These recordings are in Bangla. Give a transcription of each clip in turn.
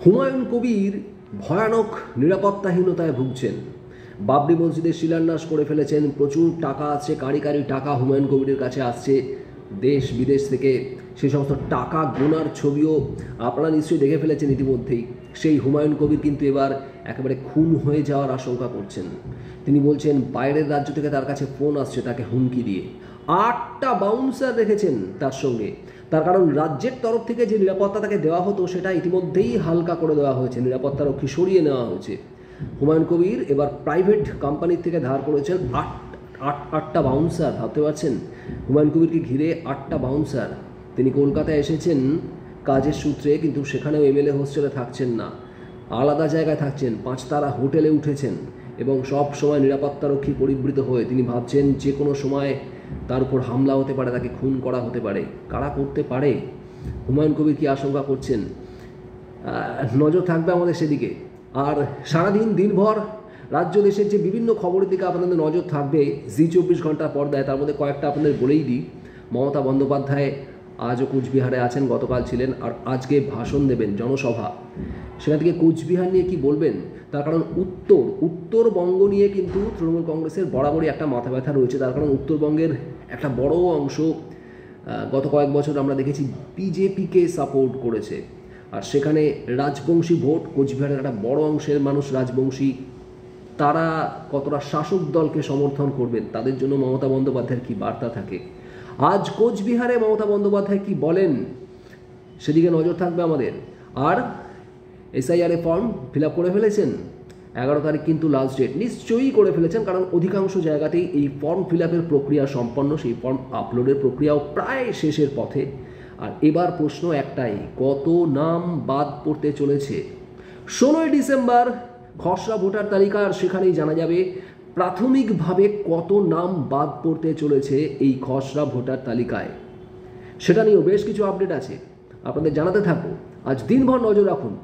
হুমায়ুন কবির ভয়ানক নিরাপত্তাহীনতায় ভুগছেন। বাবরি মসজিদের শিলান্যাস করে ফেলেছেন, প্রচুর টাকা আছে, কারি কারি টাকা হুমায়ুন কবিরের কাছে আসছে দেশ বিদেশ থেকে। সেই সমস্ত টাকা গোনার ছবিও আপনারা নিশ্চয়ই দেখে ফেলেছেন ইতিমধ্যেই। সেই হুমায়ুন কবির কিন্তু এবার একেবারে খুন হয়ে যাওয়ার আশঙ্কা করছেন। তিনি বলছেন বাইরের রাজ্য থেকে তার কাছে ফোন আসছে তাকে হুমকি দিয়ে। 8টা বাউন্সার রেখেছেন তার সঙ্গে, তার কারণ রাজ্যের তরফ থেকে যে নিরাপত্তা তাকে দেওয়া হতো সেটা ইতিমধ্যেই হালকা করে দেওয়া হয়েছে, নিরাপত্তারক্ষী সরিয়ে নেওয়া হয়েছে। হুমায়ুন কবির এবার প্রাইভেট কোম্পানির থেকে ধার করেছেন 8টা বাউন্সার। ভাবতে পারছেন হুমায়ুন কবিরকে ঘিরে 8টা বাউন্সার। তিনি কলকাতায় এসেছেন কাজের সূত্রে, কিন্তু সেখানেও এমএলএ হোস্টেলে থাকছেন না, আলাদা জায়গায় থাকছেন, 5 তারা হোটেলে উঠেছেন এবং সব সময় নিরাপত্তারক্ষী পরিবৃত হয়ে তিনি ভাবছেন যে কোনো সময় তার উপর হামলা হতে পারে, তাকে খুন করা হতে পারে। কারা করতে পারে? হুমায়ুন কবির কি আশঙ্কা করছেন? নজর থাকবে আমাদের সেদিকে। আর সারাদিন দিনভর রাজ্য দেশের যে বিভিন্ন খবরের দিকে আপনাদের নজর থাকবে জি24 ঘন্টার পর্দায়। তার মধ্যে কয়েকটা আপনাদের বলেই দিই। মমতা বন্দ্যোপাধ্যায় আজও কোচবিহারে আছেন, গতকাল ছিলেন, আর আজকে ভাষণ দেবেন, জনসভা। সেখান থেকে কোচবিহার নিয়ে কি বলবেন? তার কারণ উত্তরবঙ্গ নিয়ে কিন্তু তৃণমূল কংগ্রেসের বরাবরই একটা মাথা ব্যথা রয়েছে। তার কারণ উত্তরবঙ্গের একটা বড় অংশ গত কয়েক বছর আমরা দেখেছি বিজেপিকে সাপোর্ট করেছে, আর সেখানে রাজবংশী ভোট। কোচবিহারের একটা বড় অংশের মানুষ রাজবংশী। তারা কতটা শাসক দলকে সমর্থন করবেন, তাদের জন্য মমতা বন্দ্যোপাধ্যায়ের কী বার্তা থাকে। আজ কোচবিহারে মমতা বন্দ্যোপাধ্যায় কি বলেন সেদিকে নজর থাকবে আমাদের। আর এসআইআর ফর্ম ফিল আপ করে ফেলেছেন, 11 তারিখ কিন্তু লাস্ট ডেট। নিশ্চয়ই করে ফেলেছেন, কারণ অধিকাংশ জায়গাতেই এই ফর্ম ফিল আপের প্রক্রিয়া সম্পন্ন, সেই ফর্ম আপলোডের প্রক্রিয়াও প্রায় শেষের পথে। আর এবার প্রশ্ন একটাই, কত নাম বাদ পড়তে চলেছে? 16ই ডিসেম্বর খসড়া ভোটার তালিকা, আর সেখানেই জানা যাবে প্রাথমিকভাবে কত নাম বাদ পড়তে চলেছে এই খসড়া ভোটার তালিকায়। সেটা নিয়েও বেশ কিছু আপডেট আছে, আপনাদের জানাতে থাকবো। আজ দিনভর নজর রাখুন।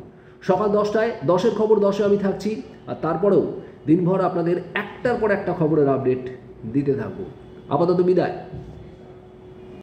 সকাল 10টায় 10-এর খবর 10-এ আমি থাকছি, আর তারপরেও দিনভর আপনাদের একটার পর একটা খবরের আপডেট দিতে থাকবো। আপাতত বিদায়।